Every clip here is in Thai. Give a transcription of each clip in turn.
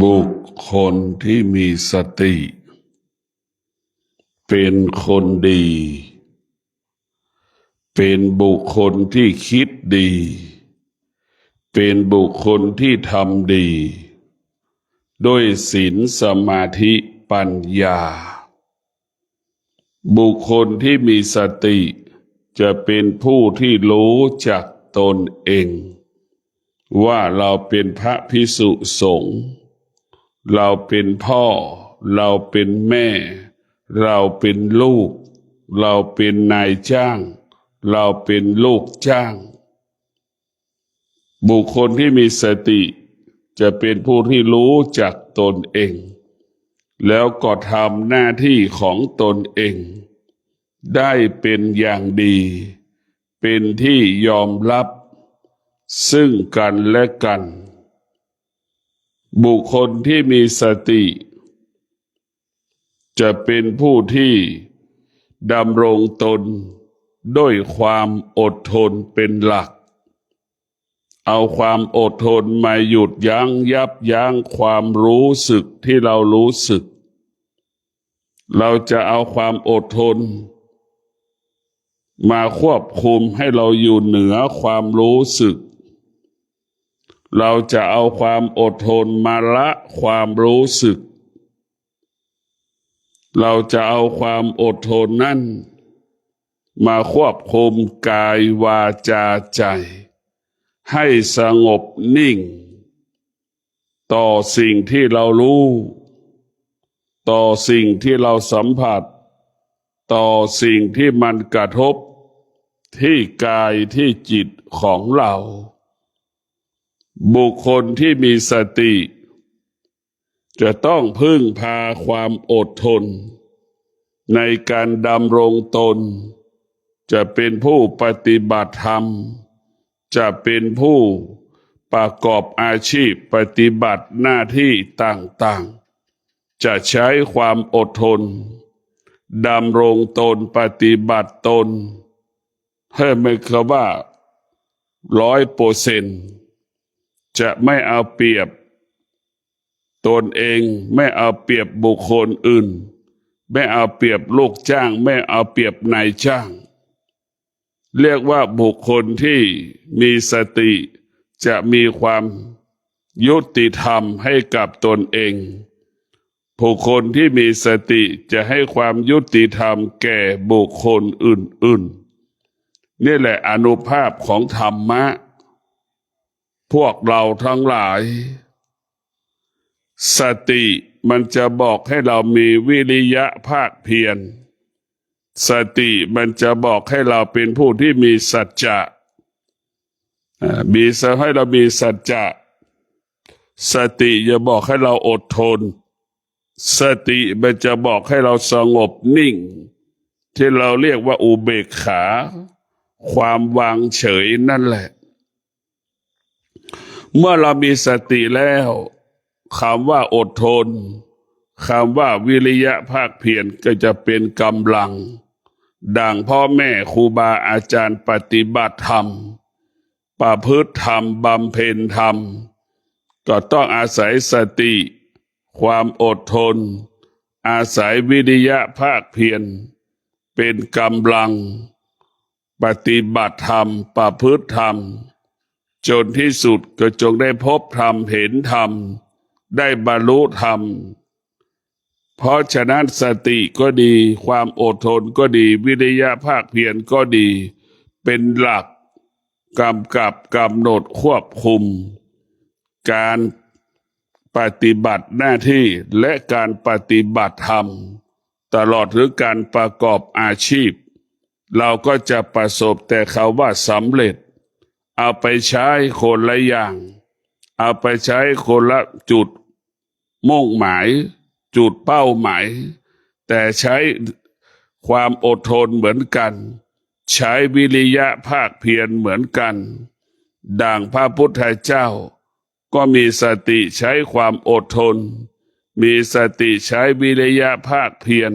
บุคคลที่มีสติเป็นคนดี เป็นบุคคลที่คิดดี เป็นบุคคลที่ทำดีด้วยศีลสมาธิปัญญาบุคคลที่มีสติจะเป็นผู้ที่รู้จักตนเองว่าเราเป็นพระภิกษุสงฆ์เราเป็นพ่อเราเป็นแม่เราเป็นลูกเราเป็นนายจ้างเราเป็นลูกจ้างบุคคลที่มีสติจะเป็นผู้ที่รู้จักตนเองแล้วก็ทำหน้าที่ของตนเองได้เป็นอย่างดีเป็นที่ยอมรับซึ่งกันและกันบุคคลที่มีสติจะเป็นผู้ที่ดำรงตนด้วยความอดทนเป็นหลักเอาความอดทนมาหยุดยั้งยับยั้งความรู้สึกที่เรารู้สึกเราจะเอาความอดทนมาควบคุมให้เราอยู่เหนือความรู้สึกเราจะเอาความอดทนมาละความรู้สึกเราจะเอาความอดทนนั่นมาควบคุมกายวาจาใจให้สงบนิ่งต่อสิ่งที่เรารู้ต่อสิ่งที่เราสัมผัสต่อสิ่งที่มันกระทบที่กายที่จิตของเราบุคคลที่มีสติจะต้องพึ่งพาความอดทนในการดำรงตนจะเป็นผู้ปฏิบัติธรรมจะเป็นผู้ประกอบอาชีพปฏิบัติหน้าที่ต่างๆจะใช้ความอดทนดำรงตนปฏิบัติตนให้ไม่คำว่า100%จะไม่เอาเปรียบตนเองไม่เอาเปรียบบุคคลอื่นไม่เอาเปรียบลูกจ้างไม่เอาเปรียบนายจ้างเรียกว่าบุคคลที่มีสติจะมีความยุติธรรมให้กับตนเองบุคคลที่มีสติจะให้ความยุติธรรมแก่บุคคลอื่นๆนี่แหละอานุภาพของธรรมะพวกเราทั้งหลายสติมันจะบอกให้เรามีวิริยะภาคเพียรสติมันจะบอกให้เราเป็นผู้ที่มีสัจจะให้เรามีสัจจะสติจะบอกให้เราอดทนสติมันจะบอกให้เราสงบนิ่งที่เราเรียกว่าอุเบกขาความวางเฉยนั่นแหละเมื่อเรามีสติแล้วคำว่าอดทนคำว่าวิริยะภาคเพียรก็จะเป็นกำลังดังพ่อแม่ครูบาอาจารย์ปฏิบัติธรรมประพฤติธรรมบำเพ็ญธรรมก็ต้องอาศัยสติความอดทนอาศัยวิริยะภาคเพียรเป็นกำลังปฏิบัติธรรมประพฤติธรรมจนที่สุดก็จงได้พบธรรมเห็นธรรมได้บรรลุธรรมเพราะฉะนั้นสติก็ดีความอดทนก็ดีวิริยะภาคเพียรก็ดีเป็นหลักกำกับกำหนดควบคุมการปฏิบัติหน้าที่และการปฏิบัติธรรมตลอดหรือการประกอบอาชีพเราก็จะประสบแต่คำว่าสำเร็จเอาไปใช้คนละอย่างเอาไปใช้คนละจุดมุ่งหมายจุดเป้าหมายแต่ใช้ความอดทนเหมือนกันใช้วิริยะภาคเพียรเหมือนกันดังพระพุทธเจ้าก็มีสติใช้ความอดทนมีสติใช้วิริยะภาคเพียร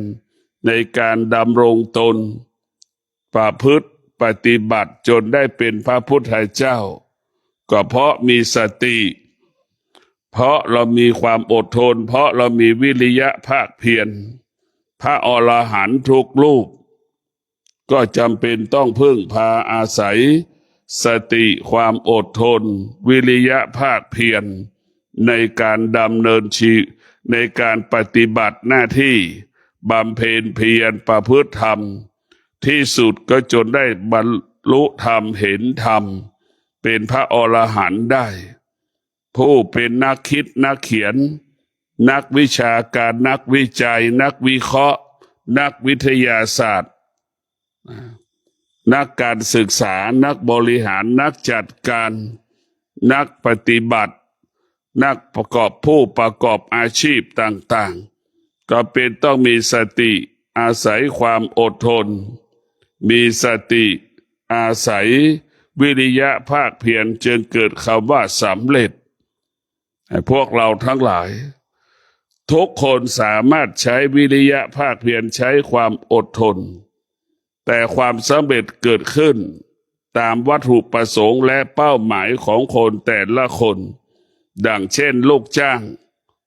ในการดำรงตนประพฤติปฏิบัติจนได้เป็นพระพุทธเจ้า ก็เพราะมีสติเพราะเรามีความอดทนเพราะเรามีวิริยะภาคเพียรพระอรหันต์ทุกรูปก็จำเป็นต้องพึ่งพาอาศัยสติความอดทนวิริยะภาคเพียรในการดำเนินชีวิตในการปฏิบัติหน้าที่บำเพ็ญเพียรประพฤติธรรมที่สุดก็จนได้บรรลุธรรมเห็นธรรมเป็นพระอรหันต์ได้ผู้เป็นนักคิดนักเขียนนักวิชาการนักวิจัยนักวิเคราะห์นักวิทยาศาสตร์นักการศึกษานักบริหารนักจัดการนักปฏิบัตินักผู้ประกอบอาชีพต่างๆก็เป็นต้องมีสติอาศัยความอดทนมีสติอาศัยวิริยะภาคเพียรจึงเกิดคำว่าสำเร็จให้พวกเราทั้งหลายทุกคนสามารถใช้วิริยะภาคเพียรใช้ความอดทนแต่ความสำเร็จเกิดขึ้นตามวัตถุประสงค์และเป้าหมายของคนแต่ละคนดังเช่นลูกจ้าง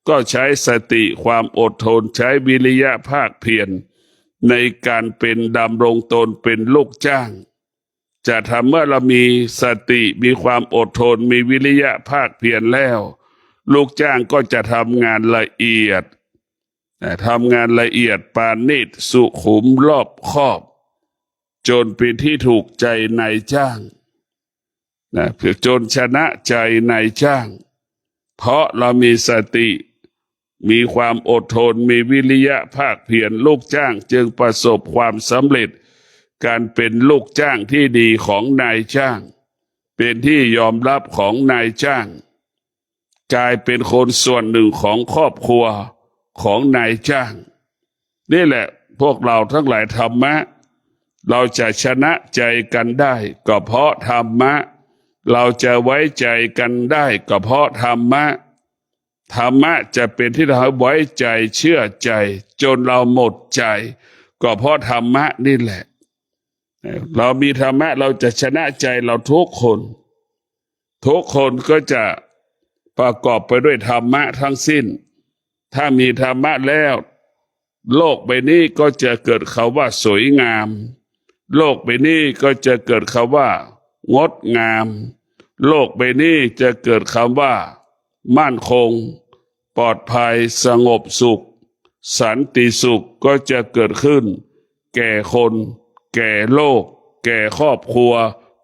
ก็ใช้สติความอดทนใช้วิริยะภาคเพียรในการเป็นดำรงตนเป็นลูกจ้างจะทำเมื่อเรามีสติมีความอดทนมีวิริยะภาคเพียรแล้วลูกจ้างก็จะทำงานละเอียดทำงานละเอียดปราณีตสุขุมรอบคอบจนเป็นที่ถูกใจนายจ้างเพื่อจนชนะใจนายจ้างเพราะเรามีสติมีความอดทนมีวิริยะภาคเพียรลูกจ้างจึงประสบความสำเร็จการเป็นลูกจ้างที่ดีของนายจ้างเป็นที่ยอมรับของนายจ้างกลายเป็นคนส่วนหนึ่งของครอบครัวของนายจ้างนี่แหละพวกเราทั้งหลายธรรมะเราจะชนะใจกันได้ก็เพราะธรรมะเราจะไว้ใจกันได้ก็เพราะธรรมะธรรมะจะเป็นที่เราไว้ใจเชื่อใจจนเราหมดใจก็เพราะธรรมะนี่แหละเรามีธรรมะเราจะชนะใจเราทุกคนก็จะประกอบไปด้วยธรรมะทั้งสิ้นถ้ามีธรรมะแล้วโลกใบนี้ก็จะเกิดคำว่าสวยงามโลกใบนี้ก็จะเกิดคำว่างดงามโลกใบนี้จะเกิดคำว่ามั่นคงปลอดภัยสงบสุขสันติสุขก็จะเกิดขึ้นแก่คนแก่โลกแก่ครอบครัว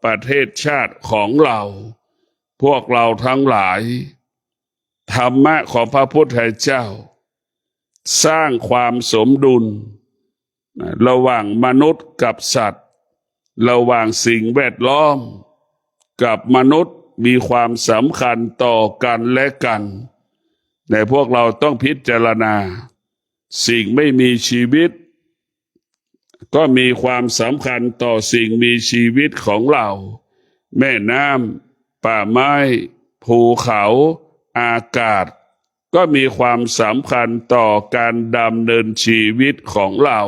ประเทศชาติของเราพวกเราทั้งหลายธรรมะของพระพุทธเจ้าสร้างความสมดุลระหว่างมนุษย์กับสัตว์ระหว่างสิ่งแวดล้อมกับมนุษย์มีความสำคัญต่อกันและกันแต่พวกเราต้องพิจารณาสิ่งไม่มีชีวิตก็มีความสำคัญต่อสิ่งมีชีวิตของเราแม่น้ำป่าไม้ภูเขาอากาศก็มีความสำคัญต่อการดำเนินชีวิตของเรา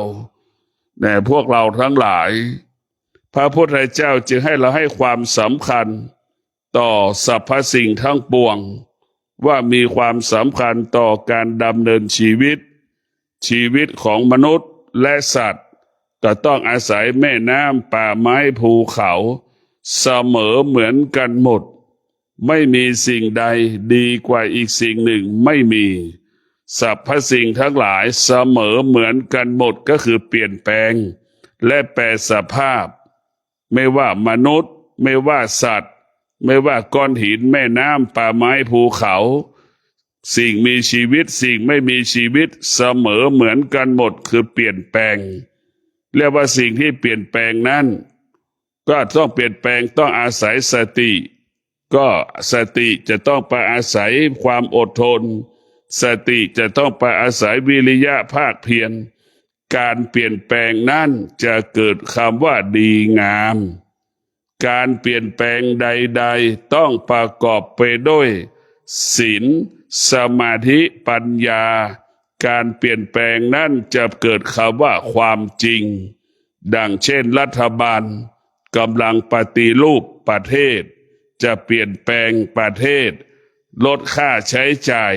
แต่พวกเราทั้งหลายพระพุทธเจ้าจึงให้เราให้ความสำคัญต่อสรรพสิ่งทั้งปวงว่ามีความสำคัญต่อการดำเนินชีวิตของมนุษย์และสัตว์ก็ต้องอาศัยแม่น้ำป่าไม้ภูเขาเสมอเหมือนกันหมดไม่มีสิ่งใดดีกว่าอีกสิ่งหนึ่งไม่มีสรรพสิ่งทั้งหลายเสมอเหมือนกันหมดก็คือเปลี่ยนแปลงและแปรสภาพไม่ว่ามนุษย์ไม่ว่าสัตว์ไม่ว่าก้อนหินแม่น้ำป่าไม้ภูเขาสิ่งมีชีวิตสิ่งไม่มีชีวิตเสมอเหมือนกันหมดคือเปลี่ยนแปลงเรียกว่าสิ่งที่เปลี่ยนแปลงนั้นก็ต้องเปลี่ยนแปลงต้องอาศัยสติก็สติจะต้องไปอาศัยความอดทนสติจะต้องไปอาศัยวิริยะภาคเพียรการเปลี่ยนแปลงนั้นจะเกิดคำว่าดีงามการเปลี่ยนแปลงใดๆต้องประกอบไปด้วยศีลสมาธิปัญญาการเปลี่ยนแปลงนั้นจะเกิดคำว่าความจริงดังเช่นรัฐบาลกำลังปฏิรูปประเทศ จะเปลี่ยนแปลงประเทศลดค่าใช้จ่าย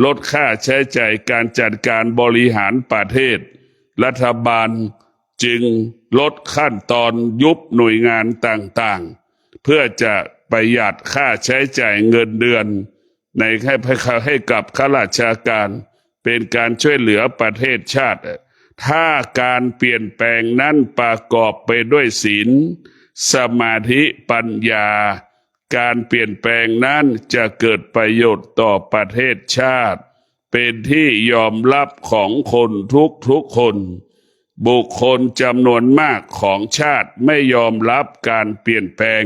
ลดค่าใช้จ่ายการจัดการบริหารประเทศรัฐบาลจึงลดขั้นตอนยุบหน่วยงานต่างๆเพื่อจะประหยัดค่าใช้จ่ายเงินเดือนให้กับข้าราชการเป็นการช่วยเหลือประเทศชาติถ้าการเปลี่ยนแปลงนั้นประกอบไปด้วยศีลสมาธิปัญญาการเปลี่ยนแปลงนั้นจะเกิดประโยชน์ต่อประเทศชาติเป็นที่ยอมรับของคนทุกคนบุคคลจำนวนมากของชาติไม่ยอมรับการเปลี่ยนแปลง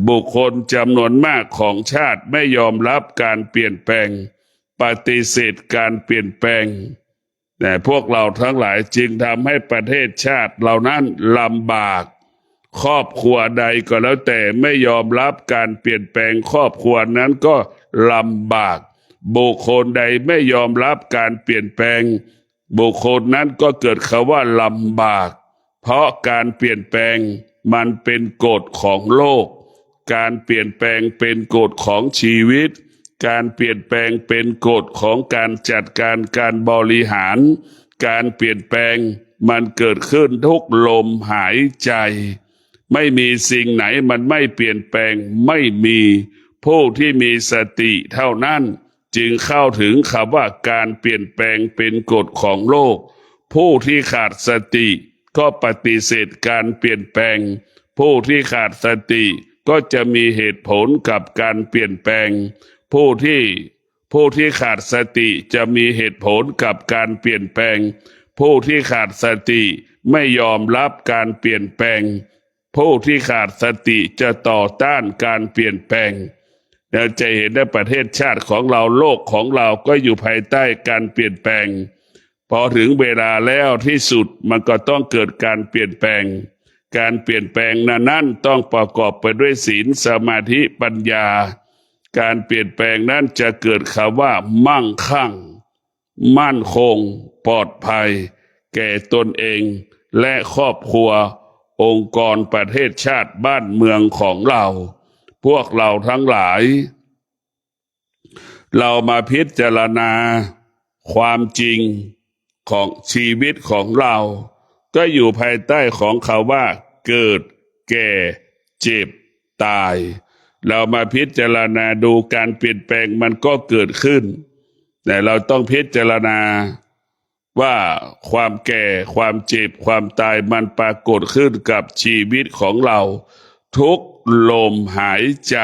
บุคคลจำนวนมากของชาติไม่ยอมรับการเปลี่ยนแปลงปฏิเสธการเปลี่ยนแปลงแต่พวกเราทั้งหลายจึงทำให้ประเทศชาติเหล่านั้นลำบากครอบครัวใดก็แล้วแต่ไม่ยอมรับการเปลี่ยนแปลงครอบครัวนั้นก็ลำบากบุคคลใดไม่ยอมรับการเปลี่ยนแปลงบุคคลนั้นก็เกิดคำว่าลำบากเพราะการเปลี่ยนแปลงมันเป็นกฎของโลกการเปลี่ยนแปลงเป็นกฎของชีวิตการเปลี่ยนแปลงเป็นกฎของการจัดการการบริหารการเปลี่ยนแปลงมันเกิดขึ้นทุกลมหายใจไม่มีสิ่งไหนมันไม่เปลี่ยนแปลงไม่มีผู้ที่มีสติเท่านั้นจึงเข้าถึงคำว่าการเปลี่ยนแปลงเป็นกฎของโลกผู้ที่ขาดสติก็ปฏิเสธการเปลี่ยนแปลงผู้ที่ขาดสติก็จะมีเหตุผลกับการเปลี่ยนแปลงผู้ที่ขาดสติจะมีเหตุผลกับการเปลี่ยนแปลงผู้ที่ขาดสติไม่ยอมรับการเปลี่ยนแปลงผู้ที่ขาดสติจะต่อต้านการเปลี่ยนแปลงเราจะเห็นในประเทศชาติของเราโลกของเราก็อยู่ภายใต้การเปลี่ยนแปลงพอถึงเวลาแล้วที่สุดมันก็ต้องเกิดการเปลี่ยนแปลงการเปลี่ยนแปลงนั้นต้องประกอบไปด้วยศีลสมาธิปัญญาการเปลี่ยนแปลงนั้นจะเกิดคำว่ามั่งคั่งมั่นคงปลอดภัยแก่ตนเองและครอบครัวองค์กรประเทศชาติบ้านเมืองของเราพวกเราทั้งหลายเรามาพิจารณาความจริงของชีวิตของเราก็อยู่ภายใต้ของคำว่าเกิดแก่เจ็บตายเรามาพิจารณาดูการเปลี่ยนแปลงมันก็เกิดขึ้นแต่เราต้องพิจารณาว่าความแก่ความเจ็บความตายมันปรากฏขึ้นกับชีวิตของเราทุกลมหายใจ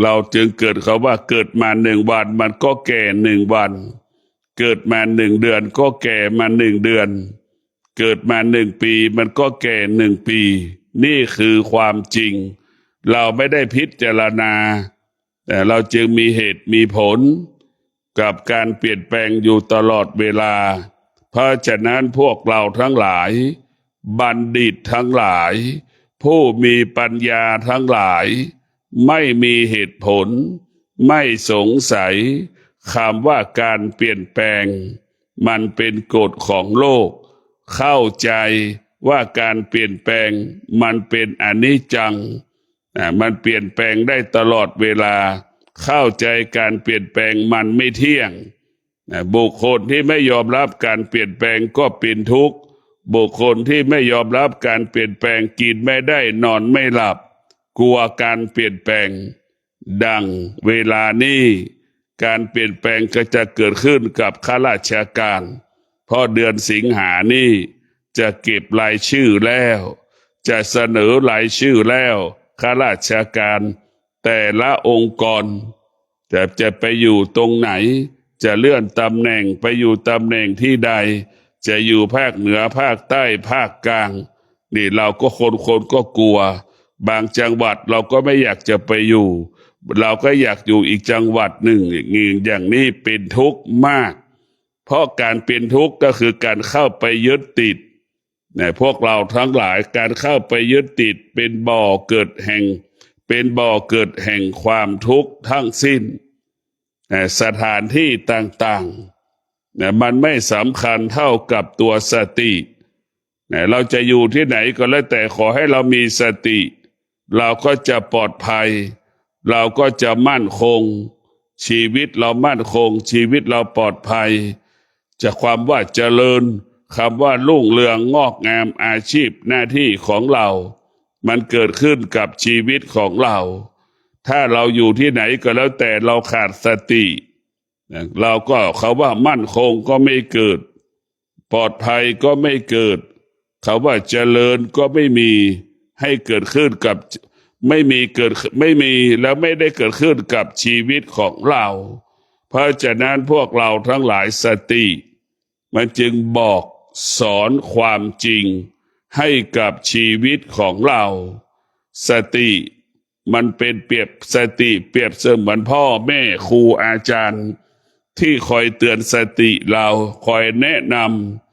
เราจึงเกิดคำว่าเกิดมา1 วันมันก็แก่1 วันเกิดมา1 เดือนก็แก่มา1 เดือนเกิดมา1 ปีมันก็แก่1 ปีนี่คือความจริงเราไม่ได้พิจารณาแต่เราจึงมีเหตุมีผลกับการเปลี่ยนแปลงอยู่ตลอดเวลาเพราะฉะนั้นพวกเราทั้งหลายบัณฑิตทั้งหลายผู้มีปัญญาทั้งหลายไม่มีเหตุผลไม่สงสัยคำว่าการเปลี่ยนแปลงมันเป็นกฎของโลกเข้าใจว่าการเปลี่ยนแปลงมันเป็นอนิจจังมันเปลี่ยนแปลงได้ตลอดเวลาเข้าใจการเปลี่ยนแปลงมันไม่เที่ยงบุคคลที่ไม่ยอมรับการเปลี่ยนแปลงก็เป็นทุกข์บุคคลที่ไม่ยอมรับการเปลี่ยนแปลงกินไม่ได้นอนไม่หลับกลัวการเปลี่ยนแปลงดังเวลานี้การเปลี่ยนแปลงก็จะเกิดขึ้นกับข้าราชการเพราะเดือนสิงหานี้จะเก็บรายชื่อแล้วจะเสนอรายชื่อแล้วข้าราชการแต่ละองค์กรจะไปอยู่ตรงไหนจะเลื่อนตำแหน่งไปอยู่ตำแหน่งที่ใดจะอยู่ภาคเหนือภาคใต้ภาคกลางนี่เราก็คนก็กลัวบางจังหวัดเราก็ไม่อยากจะไปอยู่เราก็อยากอยู่อีกจังหวัดหนึ่งอย่างนี้เป็นทุกข์มากเพราะการเป็นทุกข์ก็คือการเข้าไปยึดติดพวกเราทั้งหลายการเข้าไปยึดติดเป็นบ่อเกิดแห่งความทุกข์ทั้งสิ้นสถานที่ต่างๆมันไม่สำคัญเท่ากับตัวสติเราจะอยู่ที่ไหนก็แล้วแต่ขอให้เรามีสติ เราก็จะปลอดภัยเราก็จะมั่นคงชีวิตเรามั่นคงชีวิตเราปลอดภัยจากความว่าเจริญคำว่ารุ่งเรืองงอกงามอาชีพหน้าที่ของเรามันเกิดขึ้นกับชีวิตของเราถ้าเราอยู่ที่ไหนก็แล้วแต่เราขาดสติเราก็เขาว่ามั่นคงก็ไม่เกิดปลอดภัยก็ไม่เกิดเขาว่าเจริญก็ไม่มีให้เกิดขึ้นกับไม่มีเกิดไม่มีแล้วไม่ได้เกิดขึ้นกับชีวิตของเราเพราะฉะนั้นพวกเราทั้งหลายสติมันจึงบอกสอนความจริงให้กับชีวิตของเราสติมันเป็นเปรียบสติเปรียบเสมือนพ่อแม่ครูอาจารย์ที่คอยเตือนสติเราคอยแนะน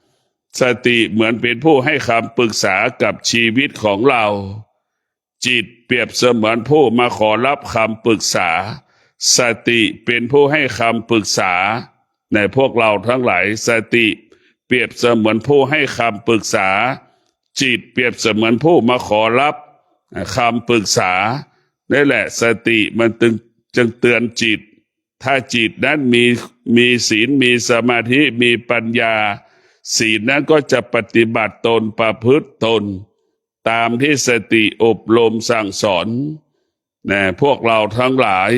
ำสติเหมือนเป็นผู้ให้คำปรึกษากับชีวิตของเราจิตเปรียบเสมือนผู้มาขอรับคำปรึกษาสติเป็นผู้ให้คำปรึกษาในพวกเราทั้งหลายสติเปรียบเสมือนผู้ให้คำปรึกษาจิตเปรียบเสมือนผู้มาขอรับคำปรึกษานี่แหละสติมันจึงเตือนจิตถ้าจิตนั้นมีศีลมีสมาธิมีปัญญาศีลนั้นก็จะปฏิบัติตนประพฤติตนตามที่สติอบรมสั่งสอนนะพวกเราทั้งหลาย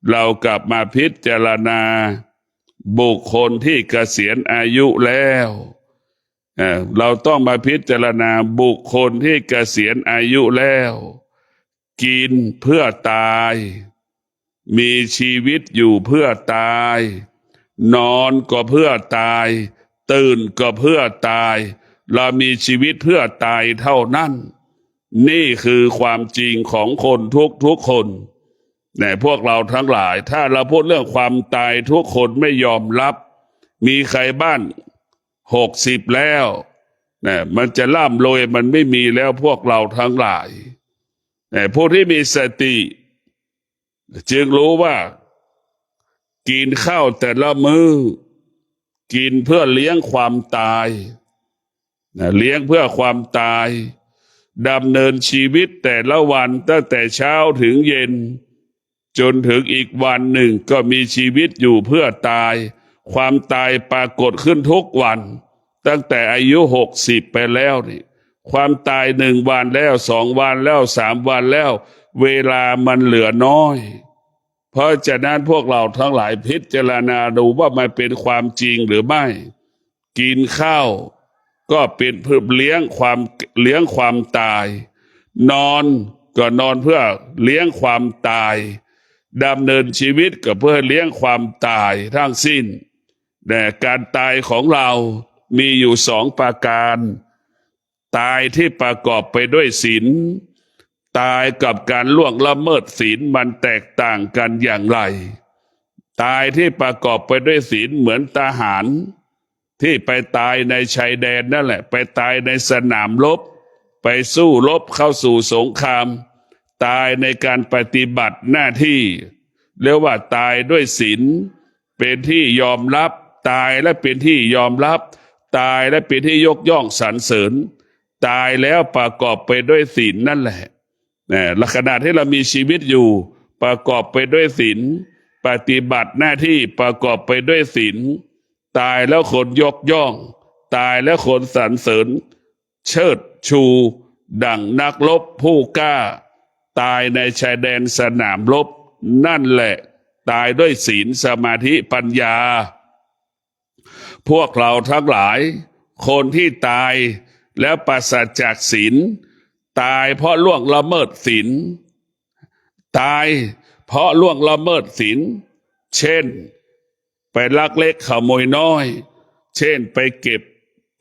เรากลับมาพิจารณาบุคคลที่เกษียณอายุแล้วเราต้องมาพิจารณาบุคคลที่เกษียณอายุแล้วกินเพื่อตายมีชีวิตอยู่เพื่อตายนอนก็เพื่อตายตื่นก็เพื่อตายเรามีชีวิตเพื่อตายเท่านั้นนี่คือความจริงของคนทุกคนแต่พวกเราทั้งหลายถ้าเราพูดเรื่องความตายทุกคนไม่ยอมรับมีใครบ้าน60แล้วนะมันจะล่ำรวยมันไม่มีแล้วพวกเราทั้งหลายแต่ผู้ที่มีสติจึงรู้ว่ากินข้าวแต่ละมื้อกินเพื่อเลี้ยงความตายเลี้ยงเพื่อความตายดำเนินชีวิตแต่ละวันตั้งแต่เช้าถึงเย็นจนถึงอีกวันหนึ่งก็มีชีวิตอยู่เพื่อตายความตายปรากฏขึ้นทุกวันตั้งแต่อายุ60ไปแล้วนี่ความตาย1 วันแล้ว2 วันแล้ว3 วันแล้วเวลามันเหลือน้อยเพราะฉะนั้นพวกเราทั้งหลายพิจารณาดูว่ามันเป็นความจริงหรือไม่กินข้าวก็เป็นเพื่อเลี้ยงความตายนอนก็นอนเพื่อเลี้ยงความตายดำเนินชีวิตก็เพื่อเลี้ยงความตายทั้งสิ้นแต่การตายของเรามีอยู่2 ประการตายที่ประกอบไปด้วยศีลตายกับการล่วงละเมิดศีลมันแตกต่างกันอย่างไรตายที่ประกอบไปด้วยศีลเหมือนทหารที่ไปตายในชายแดนนั่นแหละไปตายในสนามรบไปสู้รบเข้าสู่สงครามตายในการปฏิบัติหน้าที่เรียกว่าตายด้วยศีลเป็นที่ยอมรับตายและเป็นที่ยอมรับตายและเป็นที่ยกย่องสรรเสริญตายแล้วประกอบไปด้วยศีลนั่นแหละลักษณะที่เรามีชีวิตอยู่ประกอบไปด้วยศีลปฏิบัติหน้าที่ประกอบไปด้วยศีลตายแล้วคนยกย่องตายแล้วคนสรรเสริญเชิดชูดั่งนักรบผู้กล้าตายในชายแดนสนามรบนั่นแหละตายด้วยศีลสมาธิปัญญาพวกเราทั้งหลายคนที่ตายแล้วปราศจากศีลตายเพราะล่วงละเมิดศีลตายเพราะล่วงละเมิดศีลเช่นไปลักเล็กขโมยน้อยเช่นไปเก็บ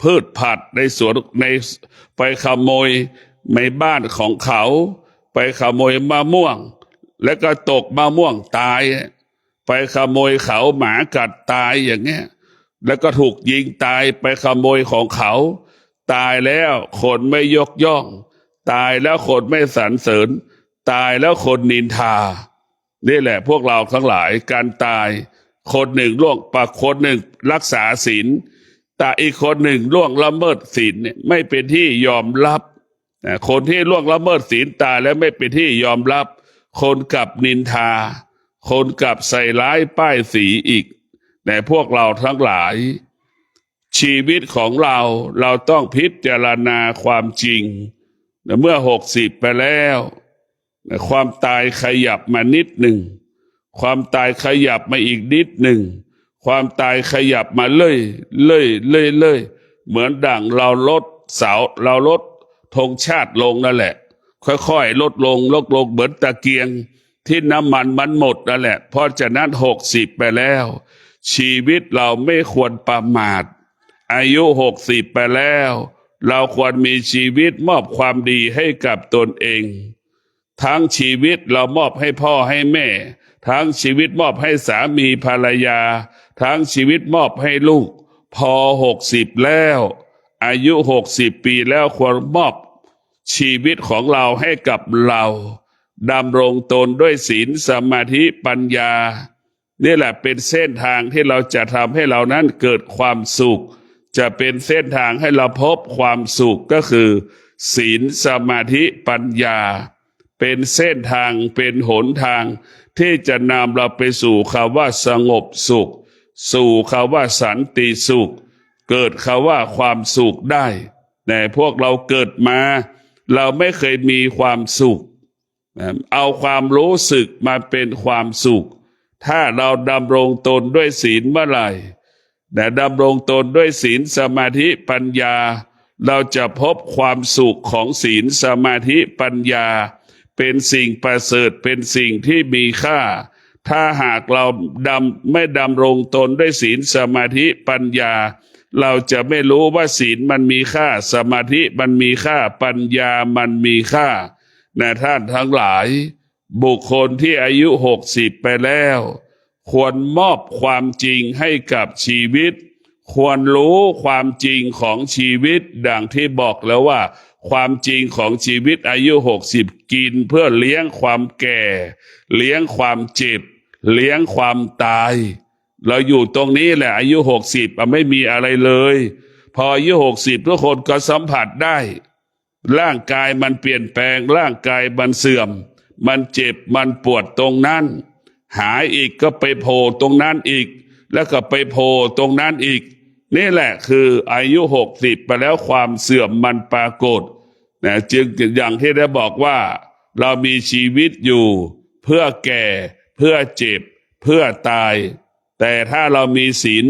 พืชผักในสวนไปขโมยในบ้านของเขาไปขโมยมะม่วงแล้วก็ตกมะม่วงตายไปขโมยเขาหมากัดตายอย่างเงี้ยแล้วก็ถูกยิงตายไปขโมยของเขาตายแล้วคนไม่ยกย่องตายแล้วคนไม่สรรเสริญตายแล้วคนนินทานี่แหละพวกเราทั้งหลายการตายคนหนึ่งล่วงคนหนึ่งรักษาศีลแต่อีกคนหนึ่งล่วงละเมิดศีลเนี่ยไม่เป็นที่ยอมรับ คนที่ล่วงละเมิดศีลตายแล้วไม่เป็นที่ยอมรับคนกลับนินทาคนกลับใส่ร้ายป้ายสีอีกแต่พวกเราทั้งหลายชีวิตของเราต้องพิจารณาความจริงเมื่อ60ไปแล้วความตายขยับมานิดหนึ่งความตายขยับมาอีกนิดหนึ่งความตายขยับมาเรื่อยเหมือนดั่งเราลดเสาเราลดธงชาติลงนั่นแหละค่อยๆลดลงเหมือนตะเกียงที่น้ำมันหมดนั่นแหละเพราะฉะนั้น60ไปแล้วชีวิตเราไม่ควรประมาทอายุ60ไปแล้วเราควรมีชีวิตมอบความดีให้กับตนเองทั้งชีวิตเรามอบให้พ่อให้แม่ทั้งชีวิตมอบให้สามีภรรยาทั้งชีวิตมอบให้ลูกพอ60แล้วอายุ60ปีแล้วควรมอบชีวิตของเราให้กับเราดำรงตนด้วยศีลสมาธิปัญญานี่แหละเป็นเส้นทางที่เราจะทำให้เรานั้นเกิดความสุขจะเป็นเส้นทางให้เราพบความสุขก็คือศีลสมาธิปัญญาเป็นเส้นทางเป็นหนทางที่จะนำเราไปสู่คำว่าสงบสุขสู่คำว่าสันติสุขเกิดคำว่าความสุขได้แต่พวกเราเกิดมาเราไม่เคยมีความสุขเอาความรู้สึกมาเป็นความสุขถ้าเราดำรงตนด้วยศีลเมื่อไหร่แต่ดำรงตนด้วยศีลสมาธิปัญญาเราจะพบความสุขของศีลสมาธิปัญญาเป็นสิ่งประเสริฐเป็นสิ่งที่มีค่าถ้าหากเราไม่ดำรงตนด้วยศีลสมาธิปัญญาเราจะไม่รู้ว่าศีลมันมีค่าสมาธิมันมีค่าปัญญามันมีค่านะท่านทั้งหลายบุคคลที่อายุ60ไปแล้วควรมอบความจริงให้กับชีวิตควรรู้ความจริงของชีวิตดังที่บอกแล้วว่าความจริงของชีวิตอายุ60กินเพื่อเลี้ยงความแก่เลี้ยงความเจ็บเลี้ยงความตายเราอยู่ตรงนี้แหละอายุ60ไม่มีอะไรเลยพออายุ60ทุกคนก็สัมผัสได้ร่างกายมันเปลี่ยนแปลงร่างกายมันเสื่อมมันเจ็บมันปวดตรงนั้นหายอีกก็ไปโผล่ตรงนั้นอีกแล้วก็ไปโผล่ตรงนั้นอีกนี่แหละคืออายุ60ไปแล้วความเสื่อมมันปรากฏนะจึงอย่างที่ได้บอกว่าเรามีชีวิตอยู่เพื่อแก่เพื่อเจ็บเพื่อตายแต่ถ้าเรามีศีล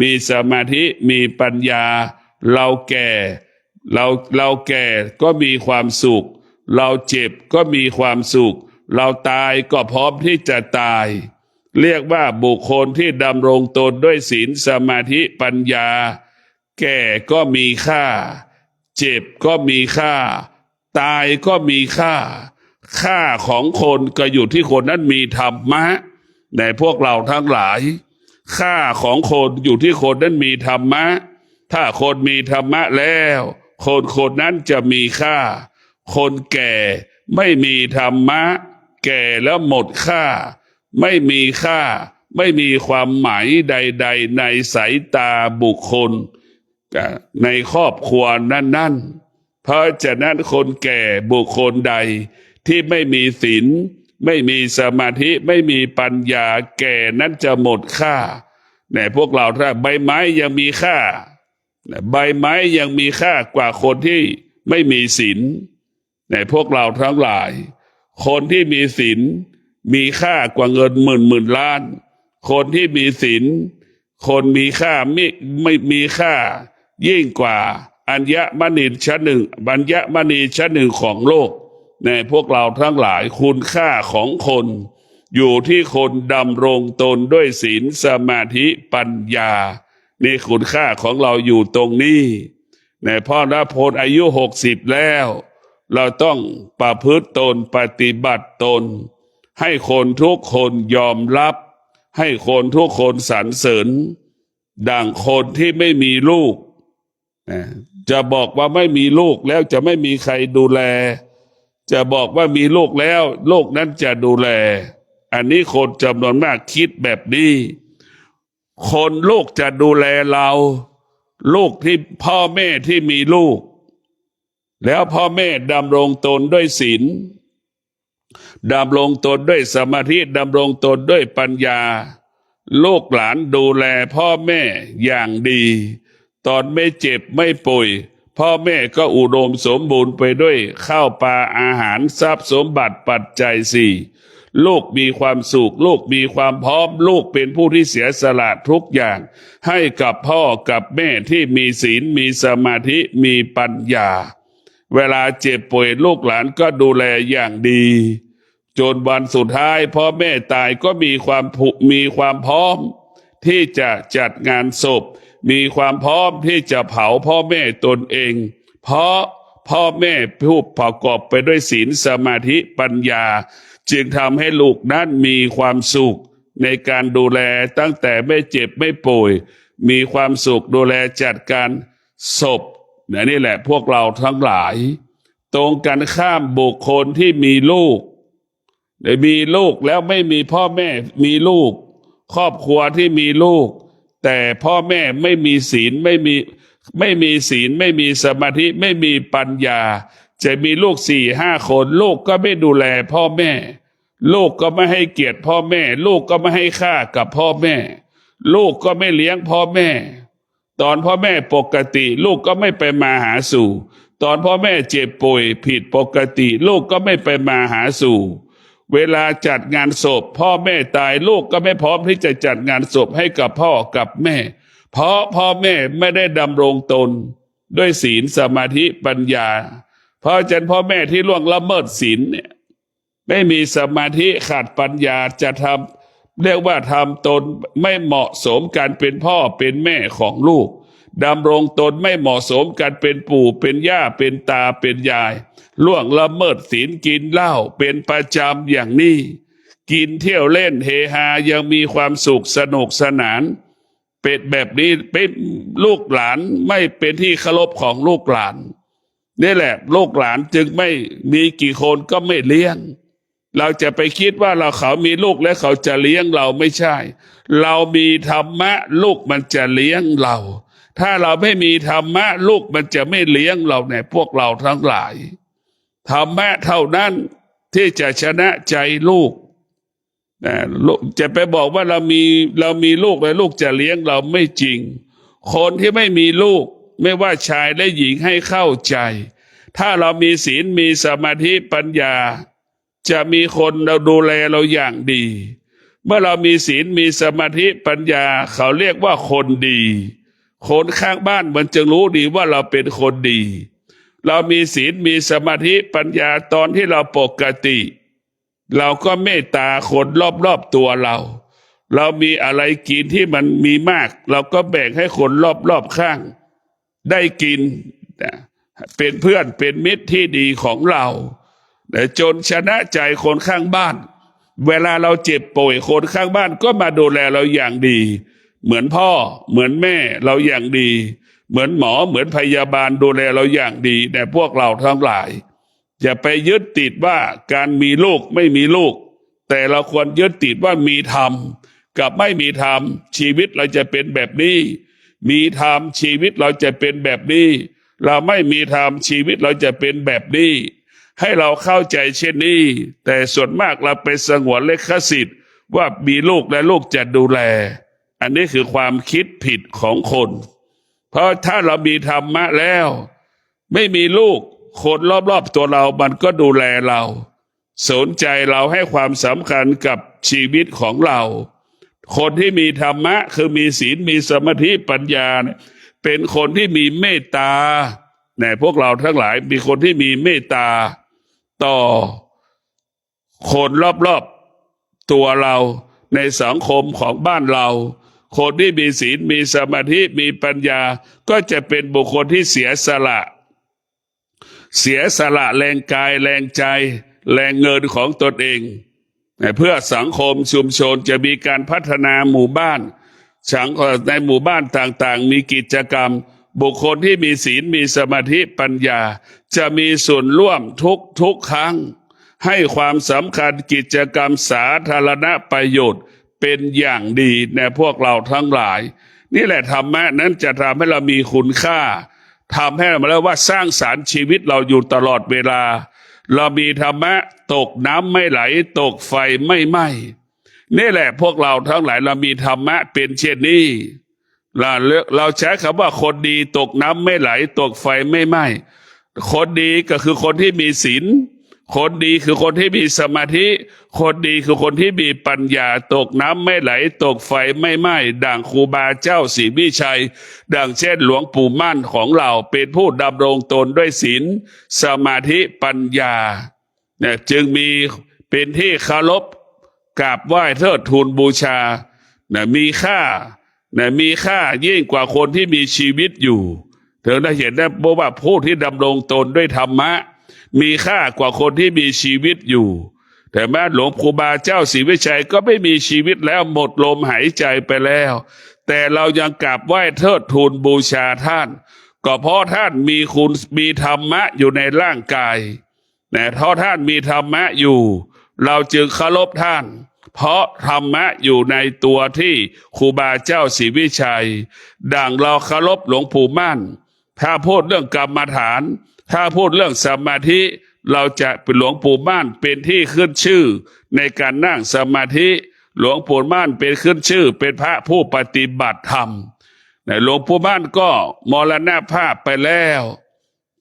มีสมาธิมีปัญญาเราแก่เราแก่ก็มีความสุขเราเจ็บก็มีความสุขเราตายก็พร้อมที่จะตายเรียกว่าบุคคลที่ดำรงตนด้วยศีลสมาธิปัญญาแก่ก็มีค่าเจ็บก็มีค่าตายก็มีค่าค่าของคนก็อยู่ที่คนนั้นมีธรรมะแต่พวกเราทั้งหลายค่าของคนอยู่ที่คนนั้นมีธรรมะถ้าคนมีธรรมะแล้วคนนั้นจะมีค่าคนแก่ไม่มีธรรมะแก่แล้วหมดค่าไม่มีค่าไม่มีความหมายใดๆในสายตาบุคคลในครอบครัวนั้นเพราะฉะนั้นคนแก่บุคคลใดที่ไม่มีศีลไม่มีสมาธิไม่มีปัญญาแก่นั้นจะหมดค่าแต่พวกเราถ้าใบไม้ยังมีค่าใบไม้ยังมีค่ากว่าคนที่ไม่มีศีลแต่พวกเราทั้งหลายคนที่มีศีลมีค่ากว่าเงินหมื่นล้านคนที่มีศีลคนมีค่าไม่มีค่ายิ่งกว่าอัญมณีชั้นหนึ่งอัญมณีชั้นหนึ่งของโลกในพวกเราทั้งหลายคุณค่าของคนอยู่ที่คนดำรงตนด้วยศีลสมาธิปัญญานี่คุณค่าของเราอยู่ตรงนี้ในพ่อณพลอายุ60แล้วเราต้องประพฤติตนปฏิบัติตนให้คนทุกคนยอมรับให้คนทุกคนสรรเสริญดังคนที่ไม่มีลูกจะบอกว่าไม่มีลูกแล้วจะไม่มีใครดูแลจะบอกว่ามีลูกแล้วลูกนั้นจะดูแลอันนี้คนจำนวนมากคิดแบบนี้คนลูกจะดูแลเราลูกที่พ่อแม่ที่มีลูก แล้วพ่อแม่ดำรงตนด้วยศีลดำรงตนด้วยสมาธิดำรงตนด้วยปัญญาลูกหลานดูแลพ่อแม่อย่างดีตอนไม่เจ็บไม่ป่วยพ่อแม่ก็อุดมสมบูรณ์ไปด้วยข้าวปลาอาหารทรัพย์สมบัติปัจจัยสี่ลูกมีความสุขลูกมีความพร้อมลูกเป็นผู้ที่เสียสละทุกอย่างให้กับพ่อกับแม่ที่มีศีลมีสมาธิมีปัญญาเวลาเจ็บป่วยลูกหลานก็ดูแลอย่างดีจนวันสุดท้ายพ่อแม่ตายก็มีความพร้อมที่จะจัดงานศพมีความพร้อมที่จะเผาพ่อแม่ตนเองเพราะพ่อแม่ผู้ประกอบไปด้วยศีลสมาธิปัญญาจึงทำให้ลูกนั้นมีความสุขในการดูแลตั้งแต่ไม่เจ็บไม่ป่วยมีความสุขดูแลจัดการศพนี่แหละพวกเราทั้งหลายตรงกันข้ามบุคคลที่มีลูกมีลูกแล้วไม่มีพ่อแม่มีลูกครอบครัวที่มีลูกแต่พ่อแม่ไม่มีศีลไม่มีศีลไม่มีสมาธิไม่มีปัญญาจะมีลูก4-5 คนลูกก็ไม่ดูแลพ่อแม่ลูกก็ไม่ให้เกียรติพ่อแม่ลูกก็ไม่ให้ค่ากับพ่อแม่ลูกก็ไม่เลี้ยงพ่อแม่ตอนพ่อแม่ปกติลูกก็ไม่ไปมาหาสู่ตอนพ่อแม่เจ็บป่วยผิดปกติลูกก็ไม่ไปมาหาสู่เวลาจัดงานศพพ่อแม่ตายลูกก็ไม่พร้อมที่จะจัดงานศพให้กับพ่อกับแม่เพราะพ่อแม่ไม่ได้ดำรงตนด้วยศีลสมาธิปัญญาเพราะฉะนั้นพ่อแม่ที่ล่วงละเมิดศีลเนี่ยไม่มีสมาธิขาดปัญญาจะทำเรียกว่าทำตนไม่เหมาะสมกันเป็นพ่อเป็นแม่ของลูกดำรงตนไม่เหมาะสมกันเป็นปู่เป็นย่าเป็นตาเป็นยายล่วงละเมิดศีลกินเหล้าเป็นประจำอย่างนี้กินเที่ยวเล่นเฮฮายังมีความสุขสนุกสนานเป็นแบบนี้เป็นลูกหลานไม่เป็นที่เคารพของลูกหลานนี่แหละลูกหลานจึงไม่มีกี่คนก็ไม่เลี้ยงเราจะไปคิดว่าเขามีลูกแล้วเขาจะเลี้ยงเราไม่ใช่เรามีธรรมะลูกมันจะเลี้ยงเราถ้าเราไม่มีธรรมะลูกมันจะไม่เลี้ยงเราเนี่ยพวกเราทั้งหลายธรรมะเท่านั้นที่จะชนะใจลูกจะไปบอกว่าเรามีลูกแล้วลูกจะเลี้ยงเราไม่จริงคนที่ไม่มีลูกไม่ว่าชายและหญิงให้เข้าใจถ้าเรามีศีลมีสมาธิปัญญาจะมีคนเราดูแลเราอย่างดีเมื่อเรามีศีลมีสมาธิปัญญาเขาเรียกว่าคนดีคนข้างบ้านมันจะรู้ดีว่าเราเป็นคนดีเรามีศีลมีสมาธิปัญญาตอนที่เราปกติเราก็เมตตาคนรอบๆตัวเรามีอะไรกินที่มันมีมากเราก็แบ่งให้คนรอบๆข้างได้กินเป็นเพื่อนเป็นมิตรที่ดีของเราจนชนะใจคนข้างบ้านเวลาเราเจ็บป่วยคนข้างบ้านก็มาดูแลเราอย่างดีเหมือนพ่อเหมือนแม่เราอย่างดีเหมือนหมอเหมือนพยาบาลดูแลเราอย่างดีแต่พวกเราทั้งหลายอย่าไปยึดติดว่าการมีลูกไม่มีลูกแต่เราควรยึดติดว่ามีธรรมกับไม่มีธรรมชีวิตเราจะเป็นแบบนี้มีธรรมชีวิตเราจะเป็นแบบนี้เราไม่มีธรรมชีวิตเราจะเป็นแบบนี้ให้เราเข้าใจเช่นนี้แต่ส่วนมากเราไปสงวนลิขสิทธิ์ว่ามีลูกและลูกจะดูแลอันนี้คือความคิดผิดของคนเพราะถ้าเรามีธรรมะแล้วไม่มีลูกคนรอบๆตัวเรามันก็ดูแลเราสนใจเราให้ความสำคัญกับชีวิตของเราคนที่มีธรรมะคือมีศีลมีสมาธิปัญญาเนี่ยเป็นคนที่มีเมตตาพวกเราทั้งหลายมีคนที่มีเมตตาต่อคนรอบๆตัวเราในสังคมของบ้านเราคนที่มีศีลมีสมาธิมีปัญญาก็จะเป็นบุคคลที่เสียสละแรงกายแรงใจแรงเงินของตนเองเพื่อสังคมชุมชนจะมีการพัฒนาหมู่บ้านในหมู่บ้านต่างๆมีกิจกรรมบุคคลที่มีศีลมีสมาธิปัญญาจะมีส่วนร่วมทุกครั้งให้ความสำคัญกิจกรรมสาธารณประโยชน์เป็นอย่างดีในพวกเราทั้งหลายนี่แหละธรรมะนั้นจะทำให้เรามีคุณค่า ทำให้มาแล้วว่าสร้างสรรค์ชีวิตเราอยู่ตลอดเวลาเรามีธรรมะตกน้ำไม่ไหลตกไฟไม่ไหม้นี่แหละพวกเราทั้งหลายเรามีธรรมะเป็นเช่นนี้เราใช้คำว่าคนดีตกน้ำไม่ไหลตกไฟไม่ไหม้คนดีก็คือคนที่มีศีลคนดีคือคนที่มีสมาธิคนดีคือคนที่มีปัญญาตกน้ำไม่ไหลตกไฟไม่ไหม้ดังครูบาเจ้าศรีวิชัยดังเช่นหลวงปู่มั่นของเราเป็นผู้ดำรงตนด้วยศีลสมาธิปัญญาเนี่ยจึงมีเป็นที่เคารพกราบไหว้เทิดทูนบูชาเนี่ยมีค่าเนี่ยมีค่ายิ่งกว่าคนที่มีชีวิตอยู่เธอได้เห็นได้บอกว่าผู้ที่ดำรงตนด้วยธรรมะมีค่ากว่าคนที่มีชีวิตอยู่แต่แม้หลวงครูบาเจ้าศรีวิชัยก็ไม่มีชีวิตแล้วหมดลมหายใจไปแล้วแต่เรายังกราบไหว้เทิดทูนบูชาท่านก็เพราะท่านมีคุณมีธรรมะอยู่ในร่างกายแต่เพราะท่านมีธรรมะอยู่เราจึงเคารพท่านเพราะธรรมะอยู่ในตัวที่ครูบาเจ้าศรีวิชัยดังเราเคารพหลวงปู่มั่นถ้าพูดเรื่องกรรมฐานถ้าพูดเรื่องสมาธิเราจะเป็นหลวงปู่มั่นเป็นที่ขึ้นชื่อในการนั่งสมาธิหลวงปู่มั่นเป็นขึ้นชื่อเป็นพระผู้ปฏิบัติธรรมหลวงปู่มั่นก็มรณภาพไปแล้ว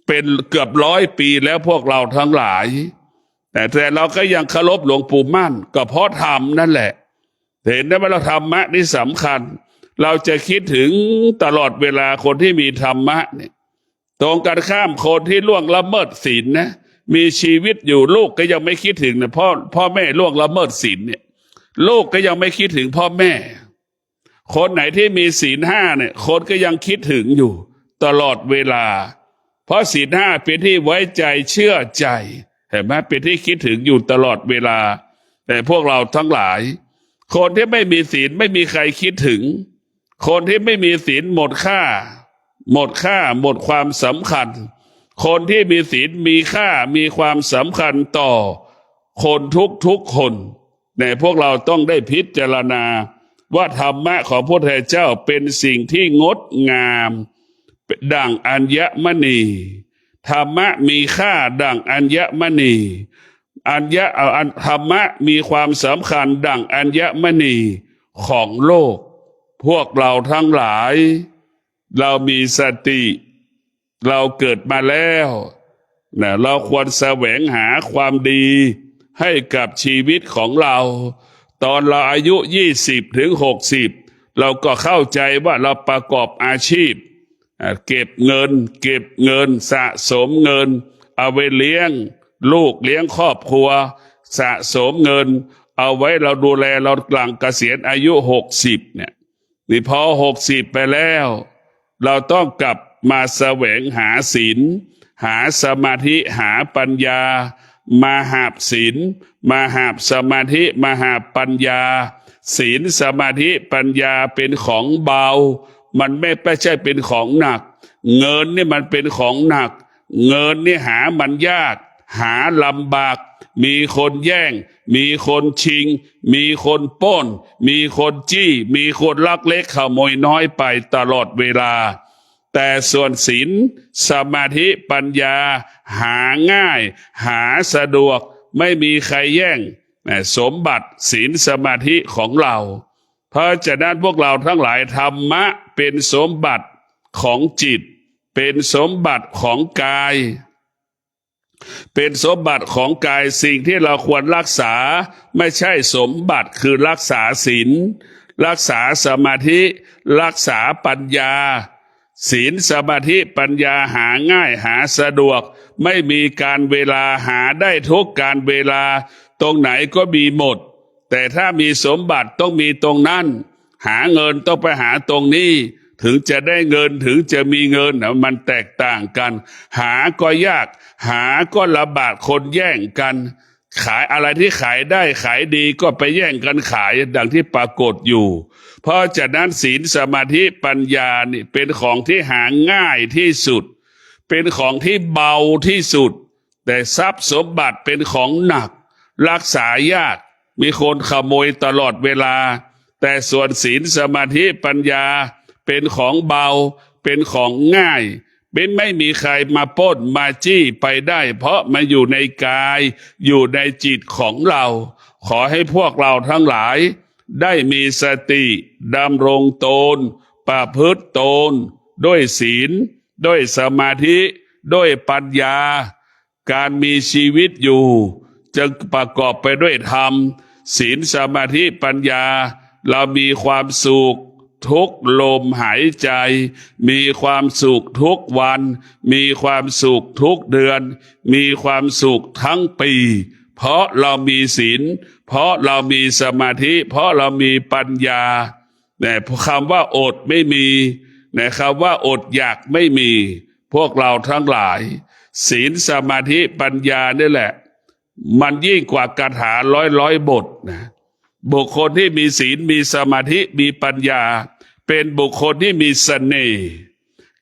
เป็นเกือบ100 ปีแล้วพวกเราทั้งหลายแต่เราก็ยังเคารพหลวงปู่มั่นก็เพราะธรรมนั่นแหละเห็นได้ว่าเราธรรมะนี่สำคัญเราจะคิดถึงตลอดเวลาคนที่มีธรรมะเนี่ยตรงกันข้ามคนที่ล่วงละเมิดศีลนะมีชีวิตอยู่ลูกก็ยังไม่คิดถึงนะพ่อแม่ล่วงละเมิดศีลเนี่ยลูกก็ยังไม่คิดถึงพ่อแม่คนไหนที่มีศีล 5เนี่ยคนก็ยังคิดถึงอยู่ตลอดเวลาเพราะศีล 5เป็นที่ไว้ใจเชื่อใจเห็นไหมเป็นที่คิดถึงอยู่ตลอดเวลาแต่พวกเราทั้งหลายคนที่ไม่มีศีลไม่มีใครคิดถึงคนที่ไม่มีศีลหมดค่าหมดความสำคัญคนที่มีศีลมีค่ามีความสำคัญต่อคนทุกคนในพวกเราต้องได้พิจารณาว่าธรรมะของพระพุทธเจ้าเป็นสิ่งที่งดงามดั่งอัญมณีธรรมะมีค่าดั่งอัญมณีธรรมะมีความสำคัญดั่งอัญมณีของโลกพวกเราทั้งหลายเรามีสติเราเกิดมาแล้วเราควรแสวงหาความดีให้กับชีวิตของเราตอนเราอายุ20 ถึง 60เราก็เข้าใจว่าเราประกอบอาชีพเก็บเงินสะสมเงินเอาไว้เลี้ยงลูกเลี้ยงครอบครัวสะสมเงินเอาไว้เราดูแลเราหลังเกษียณอายุ60เนี่ยนี่พอ60ไปแล้วเราต้องกลับมาแสวงหาศีลหาสมาธิหาปัญญามาหาบศีลมาหาบสมาธิมาหาบปัญญาศีลสมาธิปัญญาเป็นของเบามันไม่ใช่เป็นของหนักเงินนี่มันเป็นของหนักเงินนี่หามันยากหาลำบากมีคนแย่งมีคนชิงมีคนปล้นมีคนจี้มีคนลักเล็กขโมยน้อยไปตลอดเวลาแต่ส่วนศีลสมาธิปัญญาหาง่ายหาสะดวกไม่มีใครแย่งสมบัติศีลสมาธิของเราเพราะฉะนั้นพวกเราทั้งหลายธรรมะเป็นสมบัติของจิตเป็นสมบัติของกายเป็นสมบัติของกายสิ่งที่เราควรรักษาไม่ใช่สมบัติคือรักษาศีลรักษาสมาธิรักษาปัญญาศีลสมาธิปัญญาหาง่ายหาสะดวกไม่มีการเวลาหาได้ทุกการเวลาตรงไหนก็มีหมดแต่ถ้ามีสมบัติต้องมีตรงนั้นหาเงินต้องไปหาตรงนี้ถึงจะได้เงินถึงจะมีเงินมันแตกต่างกันหาก็ยากหาก็ลำบากคนแย่งกันขายอะไรที่ขายได้ขายดีก็ไปแย่งกันขายดังที่ปรากฏอยู่เพราะฉะนั้นศีลสมาธิปัญญานี่เป็นของที่หาง่ายที่สุดเป็นของที่เบาที่สุดแต่ทรัพย์สมบัติเป็นของหนักรักษายากมีคนขโมยตลอดเวลาแต่ส่วนศีลสมาธิปัญญาเป็นของเบาเป็นของง่าย เป็นไม่มีใครมาปล้นมาจี้ไปได้เพราะมันอยู่ในกายอยู่ในจิตของเรา ขอให้พวกเราทั้งหลายได้มีสติดำรงตนประพฤติตนด้วยศีลด้วยสมาธิด้วยปัญญาการมีชีวิตอยู่จึงประกอบไปด้วยธรรมศีลสมาธิปัญญาเรามีความสุขทุกลมหายใจมีความสุขทุกวันมีความสุขทุกเดือนมีความสุขทั้งปีเพราะเรามีศีลเพราะเรามีสมาธิเพราะเรามีปัญญาแต่คำว่าอดไม่มีแต่คำว่าอดอยากไม่มีพวกเราทั้งหลายศีลสมาธิปัญญานี่แหละมันยิ่งกว่าคาถาร้อยบทนะบุคคลที่มีศีลมีสมาธิมีปัญญาเป็นบุคคลที่มีเสน่ห์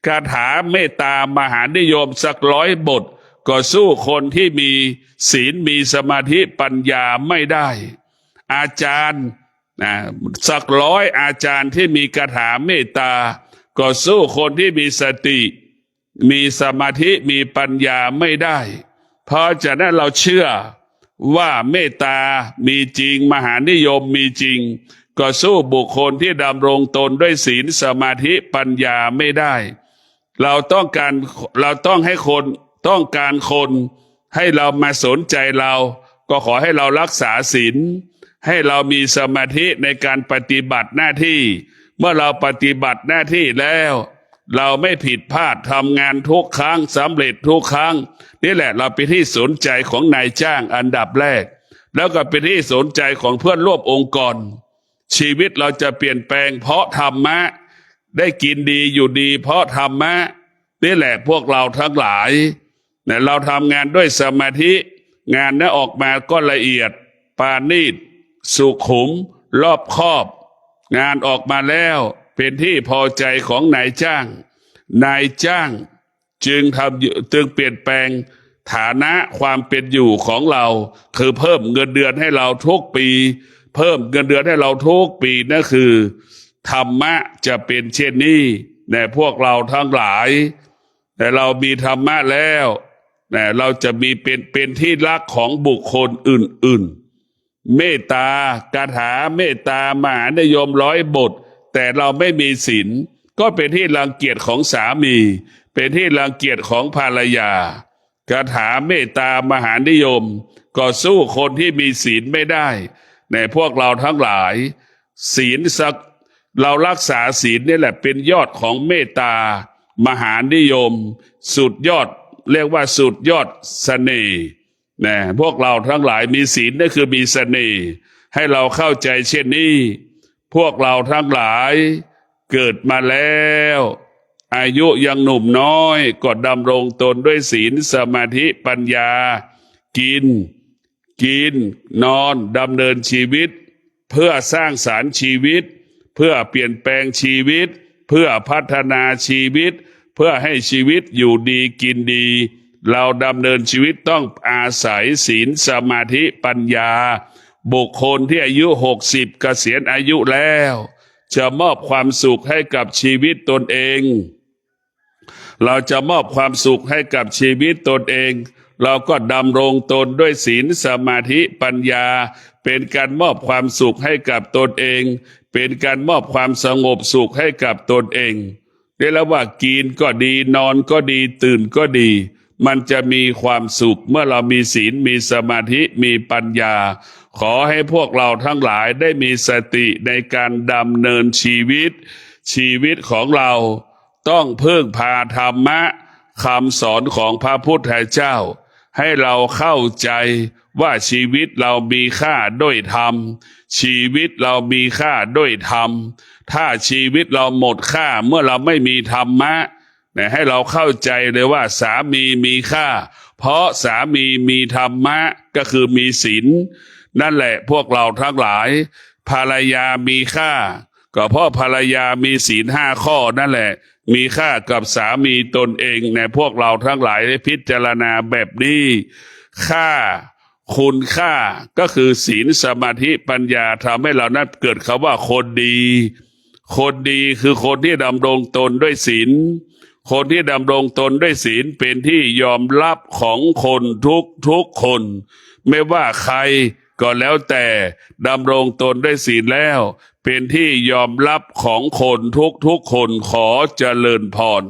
คาถาเมตตามหานิยมสัก100 บทก็สู้คนที่มีศีลมีสมาธิปัญญาไม่ได้อาจารย์สัก100อาจารย์ที่มีคาถาเมตตาก็สู้คนที่มีสติมีสมาธิมีปัญญาไม่ได้เพราะฉะนั้นเราเชื่อว่าเมตตามีจริงมหานิยมมีจริงก็สู้บุคคลที่ดำรงตนด้วยศีลสมาธิปัญญาไม่ได้เราต้องให้คนต้องการคนให้เรามาสนใจเราก็ขอให้เรารักษาศีลให้เรามีสมาธิในการปฏิบัติหน้าที่เมื่อเราปฏิบัติหน้าที่แล้วเราไม่ผิดพลาดทำงานทุกครั้งสำเร็จทุกครั้งนี่แหละเราเป็นที่สนใจของนายจ้างอันดับแรกแล้วก็เป็นที่สนใจของเพื่อนร่วมองค์กรชีวิตเราจะเปลี่ยนแปลงเพราะธรรมะได้กินดีอยู่ดีเพราะธรรมะนี่แหละพวกเราทั้งหลายเราทำงานด้วยสมาธิงานนั้นออกมาก็ละเอียดปราณีตสุขุมรอบคอบงานออกมาแล้วเป็นที่พอใจของนายจ้างนายจ้างจึงเปลี่ยนแปลงฐานะความเป็นอยู่ของเราคือเพิ่มเงินเดือนให้เราทุกปีเพิ่มเงินเดือนให้เราทุกปีนั่นคือธรรมะจะเป็นเช่นนี้แต่พวกเราทั้งหลายแต่เรามีธรรมะแล้วแต่เราจะมีเป็นที่รักของบุคคลอื่นๆเมตตาคาถาเมตตามหานิยม100 บทแต่เราไม่มีศีลก็เป็นที่รังเกียจของสามีเป็นที่รังเกียจของภรรยาคาถาเมตตามหานิยมก็สู้คนที่มีศีลไม่ได้ในพวกเราทั้งหลายศีลเรารักษาศีลนี่แหละเป็นยอดของเมตตามหานิยมสุดยอดเรียกว่าสุดยอดเสน่ห์พวกเราทั้งหลายมีศีลนั่นคือมีเสน่ห์ให้เราเข้าใจเช่นนี้พวกเราทั้งหลายเกิดมาแล้วอายุยังหนุ่มน้อยก็ดำรงตนด้วยศีลสมาธิปัญญากินนอนดำเนินชีวิตเพื่อสร้างสรรค์ชีวิตเพื่อเปลี่ยนแปลงชีวิตเพื่อพัฒนาชีวิตเพื่อให้ชีวิตอยู่ดีกินดีเราดำเนินชีวิตต้องอาศัยศีลสมาธิปัญญาบุคคลที่อายุ60เกษียณอายุแล้วจะมอบความสุขให้กับชีวิตตนเองเราจะมอบความสุขให้กับชีวิตตนเองเราก็ดำรงตนด้วยศีลสมาธิปัญญาเป็นการมอบความสุขให้กับตนเองเป็นการมอบความสงบสุขให้กับตนเองเรียกว่ากินก็ดีนอนก็ดีตื่นก็ดีมันจะมีความสุขเมื่อเรามีศีลมีสมาธิมีปัญญาขอให้พวกเราทั้งหลายได้มีสติในการดำเนินชีวิตของเราต้องพึ่งพาธรรมะคำสอนของพระพุทธเจ้าให้เราเข้าใจว่าชีวิตเรามีค่าด้วยธรรมชีวิตเรามีค่าด้วยธรรมถ้าชีวิตเราหมดค่าเมื่อเราไม่มีธรรมะให้เราเข้าใจเลยว่าสามีมีค่าเพราะสามีมีธรรมะก็คือมีศีลนั่นแหละพวกเราทั้งหลายภรรยามีค่าก็เพราะภรรยามีศีล5 ข้อนั่นแหละมีค่ากับสามีตนเองในพวกเราทั้งหลายได้พิจารณาแบบนี้ค่าคุณค่าก็คือศีลสมาธิปัญญาทำให้เรานั้นเกิดคำว่าคนดีคือคนที่ดำรงตนด้วยศีล คนที่ดำรงตนด้วยศีลเป็นที่ยอมรับของคนทุกคน ไม่ว่าใครก็แล้วแต่ดำรงตนด้วยศีลแล้ว เป็นที่ยอมรับของคนทุกคนขอเจริญพร